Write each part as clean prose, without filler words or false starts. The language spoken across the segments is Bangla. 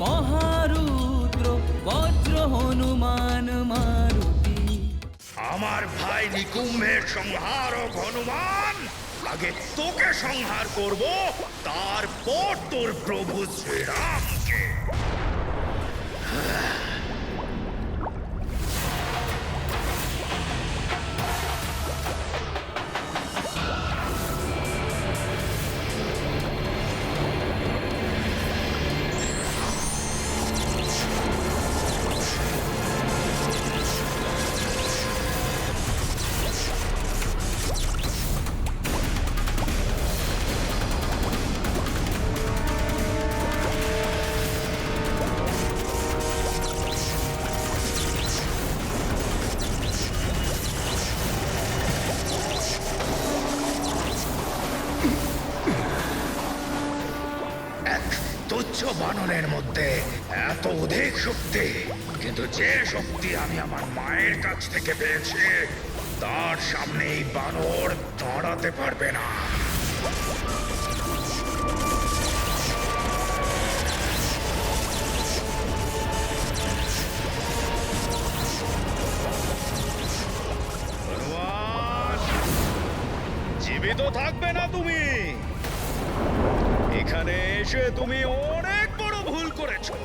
মহারুদ্র বজ্র হনুমান মারুতি। আমার ভাই নিকুম্ভের সংহারক হনুমান, আগে তোকে সংহার করব, তারপর তোর প্রভু শ্রীরামকে। তুচ্ছ বানরের মধ্যে এত অধিক শক্তি, কিন্তু যে শক্তি আমি আমার মায়ের কাছ থেকে পেয়েছি তার সামনে এই বানর দাঁড়াতে পারবে না। জীবিত থাকবে না তুমি। এখানে এসে তুমি অনেক বড় ভুল করেছো।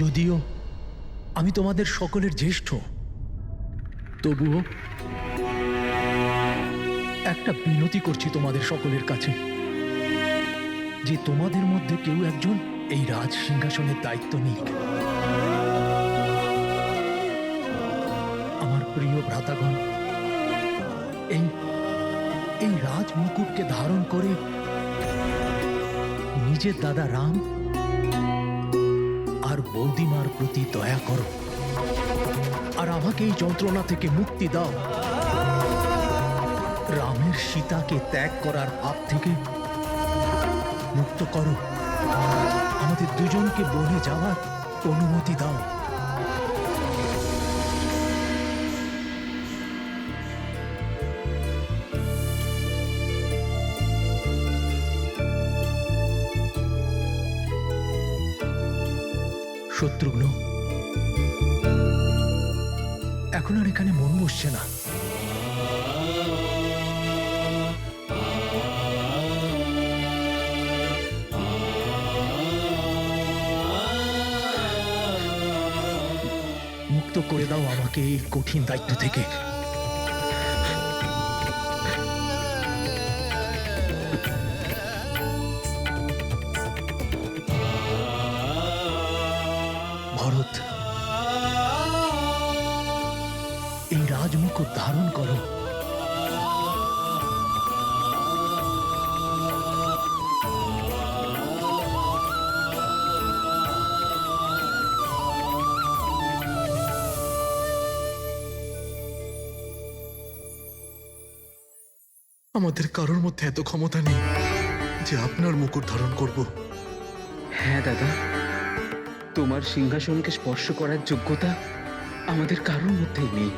যদিও আমি তোমাদের সকলের জ্যেষ্ঠ, তবুও একটা বিনতি করছি তোমাদের সকলের কাছে, যে তোমাদের মধ্যে কেউ একজন এই রাজ সিংহাসনের দায়িত্ব নিক। আমার প্রিয় ভ্রাতাগণ, এই রাজ মুকুটকে ধারণ করে নিজের দাদা রাম আর বৌদিমার প্রতি দয়া করো, আর আমাকে এই যন্ত্রণা থেকে মুক্তি দাও। রামের সীতাকে ত্যাগ করার পাপ থেকে মুক্ত করো। আমাদের দুজনকে বনে যাওয়ার অনুমতি দাও। শত্রুঘ্ন, এখন আর এখানে মন বসছে না। মুক্ত করে দাও আমাকে এই কঠিন দায়িত্ব থেকে। ভরত, এই রাজমুকুট ধারণ করো। আমাদের কারোর মধ্যে এত ক্ষমতা নেই যে আপনার মুকুট ধারণ করব। হ্যাঁ দাদা, তোমার সিংহাসনকে স্পর্শ করার যোগ্যতা আমাদের কারোর মধ্যেই নেই।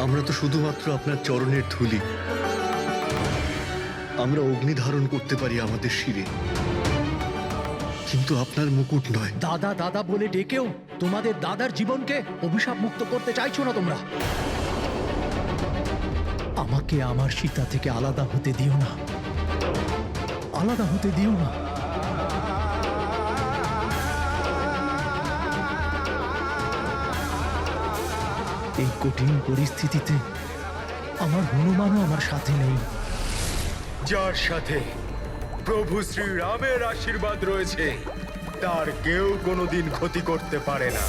আমরা তো শুধুমাত্র আপনার চরণের ধুলি। আমরা অগ্নি ধারণ করতে পারি আমাদের শিরে, কিন্তু আপনার মুকুট নয়। দাদা দাদা বলে ডেকেও তোমাদের দাদার জীবনকে অভিশাপ মুক্ত করতে চাইছো না তোমরা। আমাকে আমার সীতা থেকে আলাদা হতে দিও না, আলাদা হতে দিও না। এই কঠিন পরিস্থিতিতে আমার হনুমানও আমার সাথে নেই। যার সাথে প্রভু শ্রীরামের আশীর্বাদ রয়েছে তার কেউ কোনোদিন ক্ষতি করতে পারে না।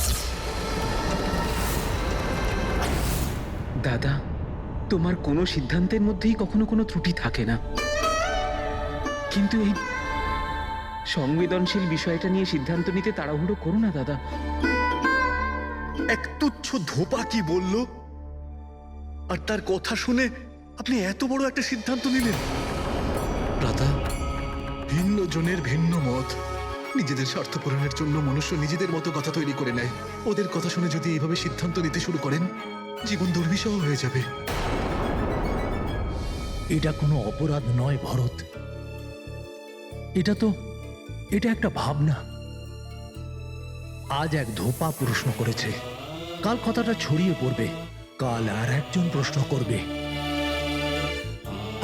দাদা, তোমার কোনো সিদ্ধান্তের মধ্যেই কখনো কোনো ত্রুটি থাকে না, কিন্তু এই সংবেদনশীল বিষয়টা নিয়ে সিদ্ধান্ত নিতে তাড়াহুড়ো করো না দাদা। এক তুচ্ছ ধোপা কি বলল, আর তার কথা শুনে আপনি এত বড় একটা সিদ্ধান্ত নিলেন? রাধা, ভিন্ন জনের ভিন্ন মত, নিজেদের স্বার্থ পূরণের জন্য মনুষ্য নিজেদের মতো কথা তৈরি করে নেয়। ওদের কথা শুনে যদি এইভাবে সিদ্ধান্ত নিতে শুরু করেন, জীবন দুর্বিষহ হয়ে যাবে। এটা কোনো অপরাধ নয় ভরত, এটা একটা ভাবনা। আজ এক ধোপা প্রশ্ন করেছে, কাল কথাটা ছড়িয়ে পড়বে, কাল আর একজন প্রশ্ন করবে,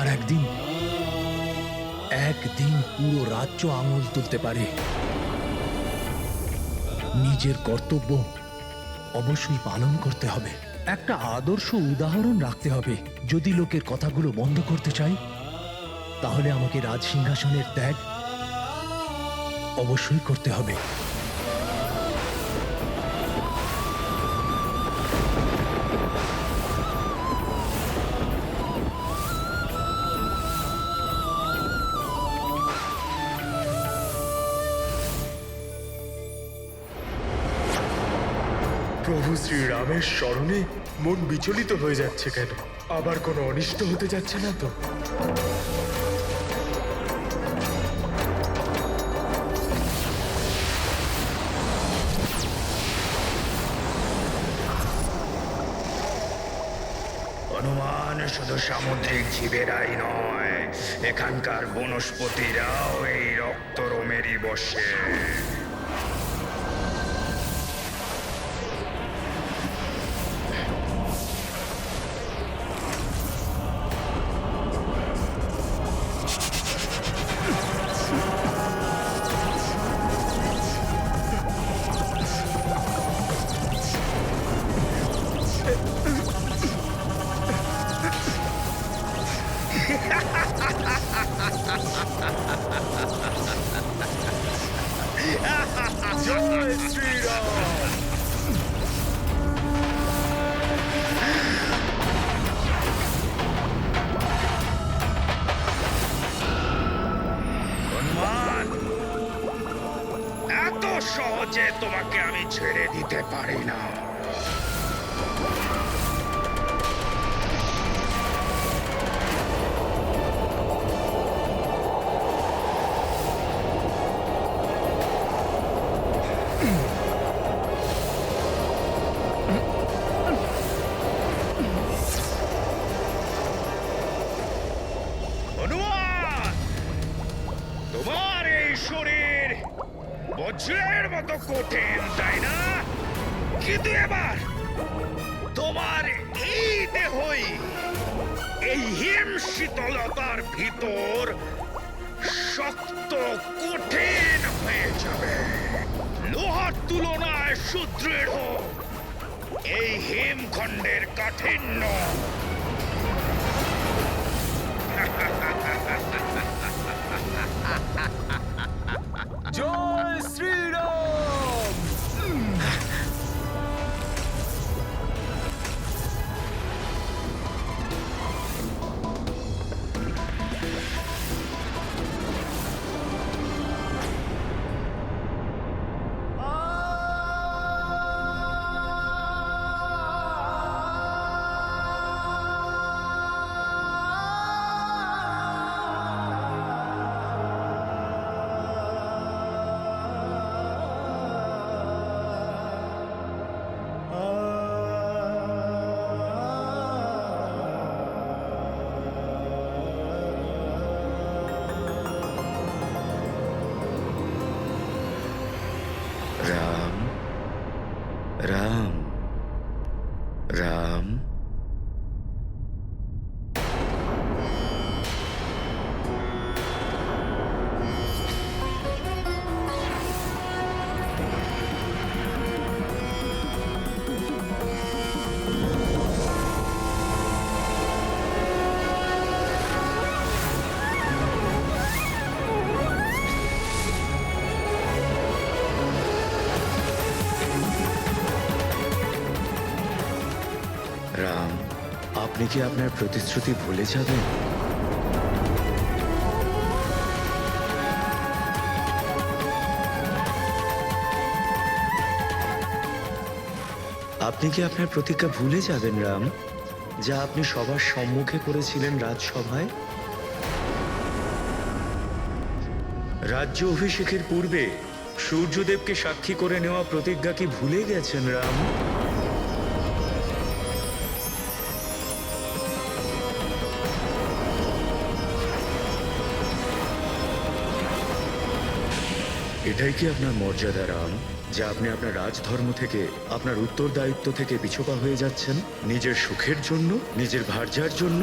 আর একদিন পুরো রাজ্য আঙুল তুলতে পারে। নিজের কর্তব্য অবশ্যই পালন করতে হবে, একটা আদর্শ উদাহরণ রাখতে হবে। যদি লোকের কথাগুলো বন্ধ করতে চাই, তাহলে আমাকে রাজসিংহাসনের ত্যাগ অবশ্যই করতে হবে। প্রভু শ্রীরামের স্মরণে মন বিচলিত হয়ে যাচ্ছে কেন? আবার কোনো অনিষ্ট হতে যাচ্ছে না তো? হনুমান শুধু সামুদ্রিক জীবেরাই নয়, এখানকার বনস্পতিরাও এই রক্তরোমেরই বসে। জয় শ্রীরাম। হনুমান, এত সহজে তোমাকে আমি ছেড়ে দিতে পারি না। হনুমান, তোমার এই শরীর বজ্রের মতো কঠিন, তাই না? কিন্তু এবার তোমার এই দেহই এই হিম শীতলতার ভিতর শক্ত কঠিন হয়ে যাবে। লোহার তুলনায় সুদৃঢ় এই হিমখণ্ডের কাঠিন্য জয় শ্রীরাম। রাম, রাম, রাম। আপনি কি আপনার প্রতিশ্রুতি ভুলে যাবেন? আপনি কি আপনার প্রতিজ্ঞা ভুলে যাবেন রাম, যা আপনি সবার সম্মুখে করেছিলেন রাজসভায়? রাজ্য অভিষেকের পূর্বে সূর্যদেবকে সাক্ষী করে নেওয়া প্রতিজ্ঞা কি ভুলে গেছেন রাম? এটাই কি আপনার মর্যাদা রাম, যা আপনি আপনার রাজধর্ম থেকে, আপনার উত্তরদায়িত্ব থেকে পিছপা হয়ে যাচ্ছেন নিজের সুখের জন্য, নিজের ভার্যার জন্য?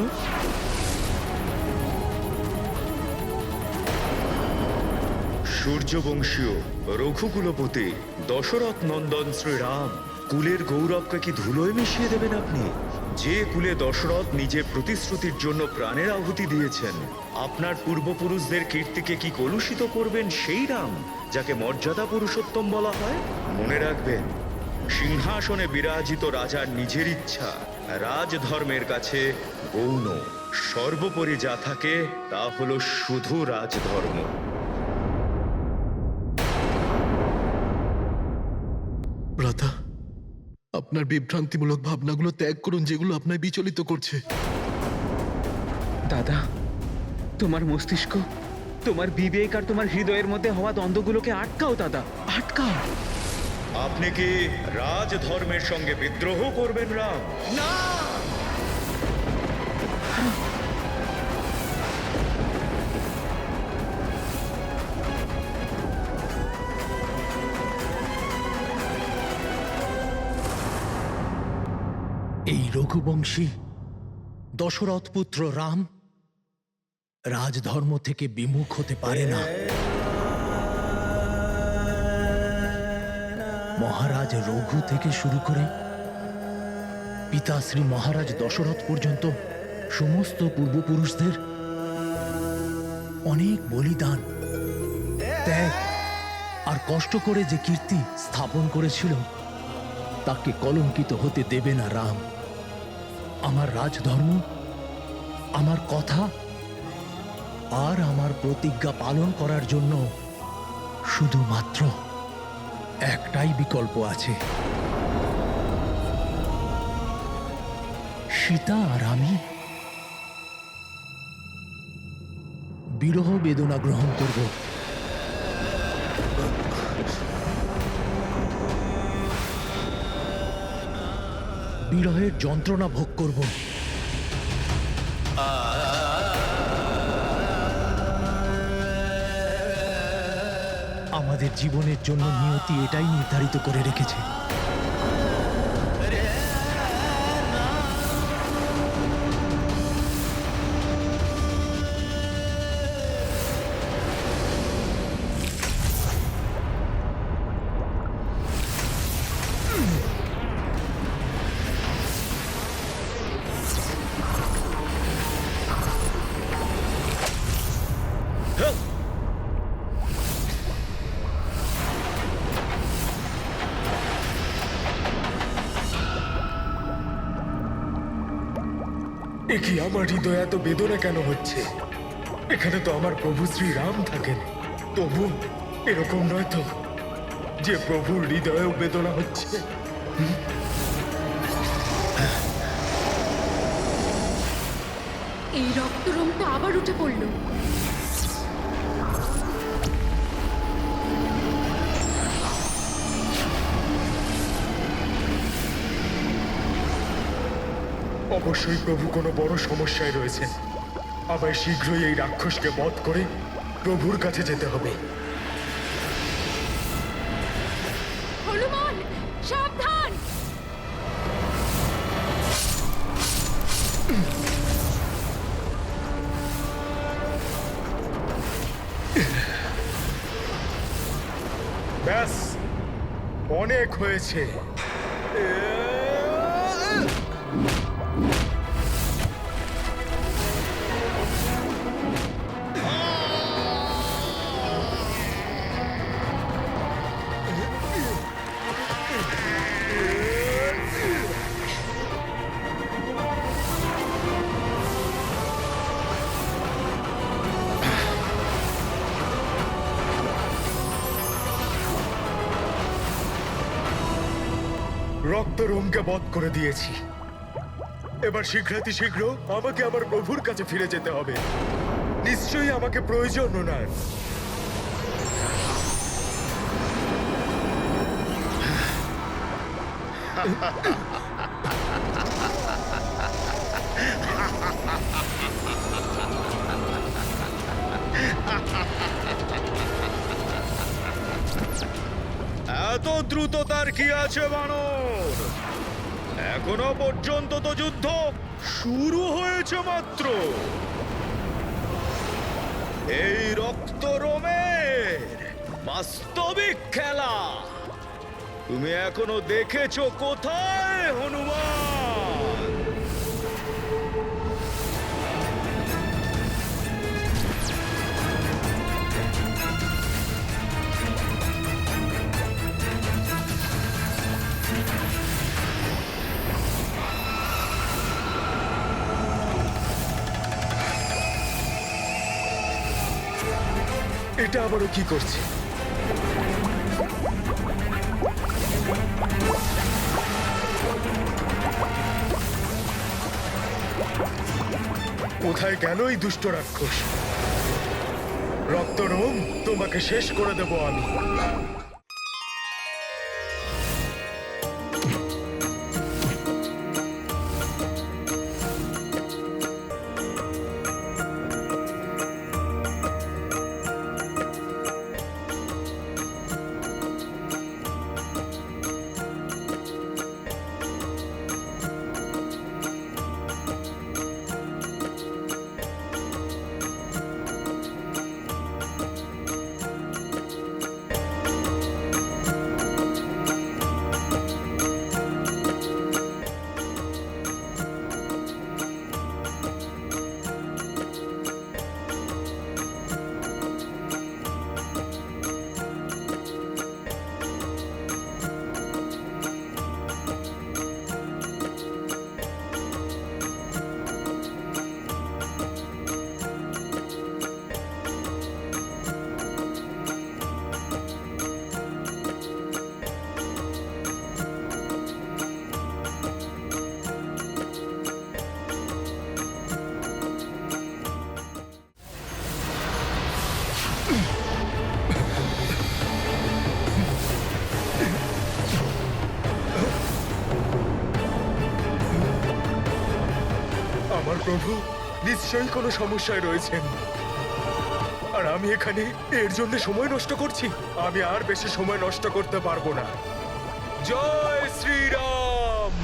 সূর্যবংশীয় রঘুকুলপতি দশরথ নন্দন শ্রীরাম কুলের গৌরবকে কি ধুলোয় মিশিয়ে দেবেন আপনি? যে কুলে দশরথ নিজের প্রতিশ্রুতির জন্য প্রাণের আহুতি দিয়েছেন, আপনার পূর্বপুরুষদের কীর্তিকে কি কলুষিত করবেন সেই রাম, যাকে মর্যাদা পুরুষোত্তম বলা হয়? মনে রাখবেন, সিংহাসনে বিরাজিত রাজার নিজের ইচ্ছা রাজধর্মের কাছে গৌণ। সর্বোপরি যা থাকে তা হলো শুধু রাজধর্ম। ভ্রাতা, আপনার বিভ্রান্তিমূলক ভাবনাগুলো ত্যাগ করুন, যেগুলো আপনায় বিচলিত করছে। দাদা, তোমার মস্তিষ্ক, তোমার বিবেক আর তোমার হৃদয়ের মধ্যে হওয়া দ্বন্দ্বগুলোকে আটকাও দাদা, আটকাও। আপনি কি রাজধর্মের সঙ্গে বিদ্রোহ করবেন রাম? না, এই রঘুবংশী দশরথ পুত্র রাম রাজধর্ম থেকে বিমুখ হতে পারে না। মহারাজ রঘু থেকে শুরু করে পিতাশ্রী মহারাজ দশরথ পর্যন্ত সমস্ত পূর্বপুরুষদের অনেক বলিদান, ত্যাগ আর কষ্ট করে যে কীর্তি স্থাপন করেছিল, তাকে কলঙ্কিত হতে দেবে না রাম। আমার রাজধর্ম, আমার কথা আর আমার প্রতিজ্ঞা পালন করার জন্য শুধুমাত্র একটাই বিকল্প আছে। সীতা আর আমি বিরহ বেদনা গ্রহণ করব। বিরহের যন্ত্রণা ভোগ করব। আমাদের জীবনের জন্য নিয়তি এটাই নির্ধারিত করে রেখেছে। এ কি, আমার হৃদয়ে এত বেদনা কেন হচ্ছে? এখানে তো আমার প্রভু শ্রী রাম থাকেন। তবু এরকম নয় তো যে প্রভুর হৃদয়েও বেদনা হচ্ছে। এই রক্তরঙ্গ আবার উঠে পড়ল। অবশ্যই প্রভু কোনো বড় সমস্যায় রয়েছেন। আবার শীঘ্রই এই রাক্ষসকে বধ করে প্রভুর কাছে যেতে হবে। হনুমান, সাবধান! ব্যাস, অনেক হয়েছে। রক্তরোমকে বধ করে দিয়েছি। এবার শীঘ্রাতি শীঘ্র আমাকে আমার প্রভুর কাছে ফিরে যেতে হবে। নিশ্চয়ই আমাকে প্রয়োজন ওনার। এত দ্রুততার কি আছে বানর? এখনো পর্যন্ত তো যুদ্ধ শুরু হয়েছে মাত্র। এই রক্তরোমের বাস্তবিক খেলা তুমি এখনো দেখেছো কোথায়, হনুমান? এটা আবারও কি করছে? কোথায় গেল এই দুষ্ট রাক্ষস? রক্তরোম, তোমাকে শেষ করে দেব আমি। আমার প্রভু নিশ্চয়ই কোনো সমস্যায় রয়েছেন, আর আমি এখানে এর জন্য সময় নষ্ট করছি। আমি আর বেশি সময় নষ্ট করতে পারবো না। জয় শ্রীরাম।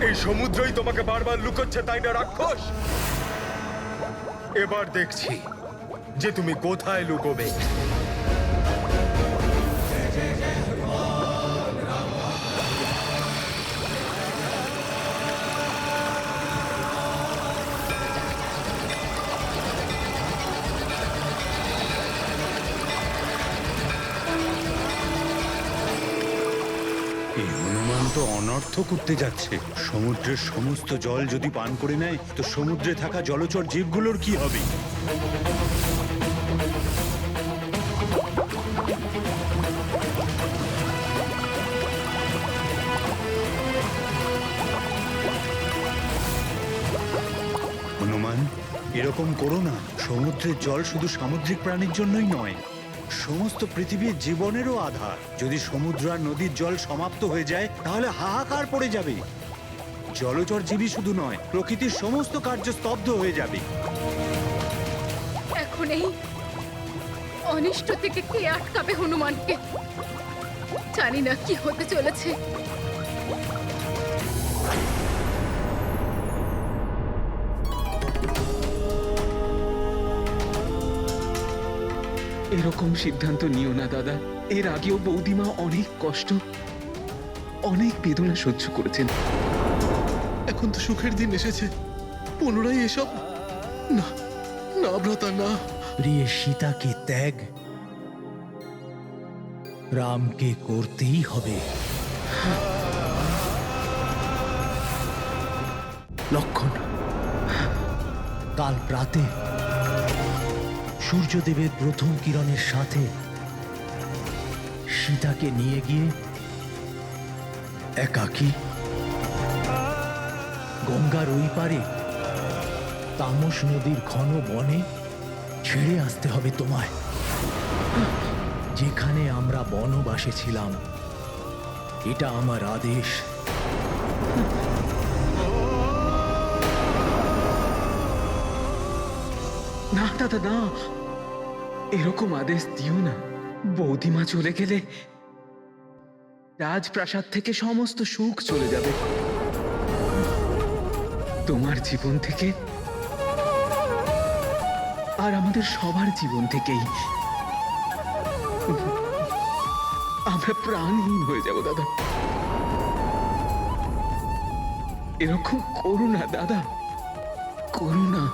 এই সমুদ্রই তোমাকে বারবার লুকোচ্ছে, তাই না রাক্ষস? এবার দেখছি যে তুমি কোথায় লুকোবে। এই হনুমান তো অনর্থ করতে যাচ্ছে। সমুদ্রের সমস্ত জল যদি পান করে নেয় তো সমুদ্রে থাকা জলচর জীবগুলোর কি হবে? হনুমান, এরকম করো না। সমুদ্রের জল শুধু সামুদ্রিক প্রাণীর জন্যই নয়, সমস্ত পৃথিবীর জীবনেরও আধার। যদি সমুদ্র আর নদীর জল সমাপ্ত হয়ে যায় তাহলে হাহাকার পড়ে যাবে। জলচর জীবী শুধু নয়, প্রকৃতির সমস্ত কার্য স্তব্ধ হয়ে যাবে। এখন এই অনিষ্ট থেকে কে আটকাবে হনুমানকে? জানি না কি হতে চলেছে। এরকম সিদ্ধান্ত নিও না দাদা। এর আগেও বৌদিমা অনেক কষ্ট, অনেক বেদনা সহ্য করেছেন। এখন তো সুখের দিন এসেছে। পুনরায় এসব? না না ভ্রাতা, না। প্রিয় সীতাকে ত্যাগ রামকে করতেই হবে। লক্ষণ, কাল প্রাতে সূর্যদেবের প্রথম কিরণের সাথে সীতাকে নিয়ে গিয়ে একাকী গঙ্গার ওই পারে তামস নদীর ঘন বনে ছেড়ে আসতে হবে তোমায়, যেখানে আমরা বনবাসে ছিলাম। এটা আমার আদেশ। না দাদা, না, এরকম আদেশ দিও না। বৌদিমা চলে গেলে রাজপ্রাসাদ থেকে সমস্ত সুখ চলে যাবে। তোমার জীবন থেকে আর আমাদের সবার জীবন থেকেই আমরা প্রাণহীন হয়ে যাব দাদা। এরকম করো না দাদা, করো না।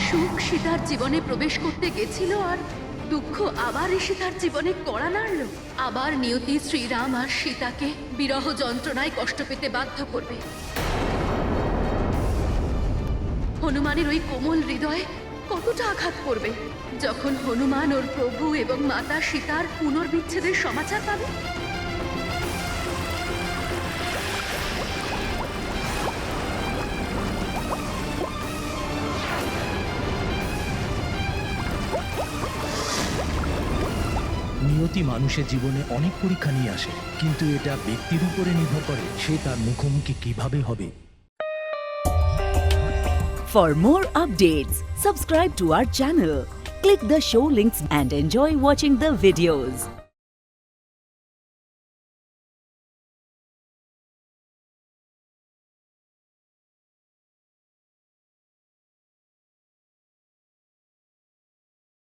সুখ সীতার জীবনে প্রবেশ করতে গেছিল, আর দুঃখ আবার এসে তার জীবনে কড়া নাড়ল। আবার নিয়তি শ্রীরাম আর সীতাকে বিরহ যন্ত্রণায় কষ্ট পেতে বাধ্য করবে। হনুমানের ওই কোমল হৃদয়ে কতটা আঘাত করবে যখন হনুমান ওর প্রভু এবং মাতা সীতার পুনর্বিচ্ছেদের সমাচার পাবে। নিয়তি মানুষের জীবনে অনেক পরীক্ষা নিয়ে আসে, কিন্তু এটা ব্যক্তির উপরে নির্ভর করে সে তার মুখোমুখি কিভাবে হবে। For more updates, subscribe to our channel, click the show links and enjoy watching the videos.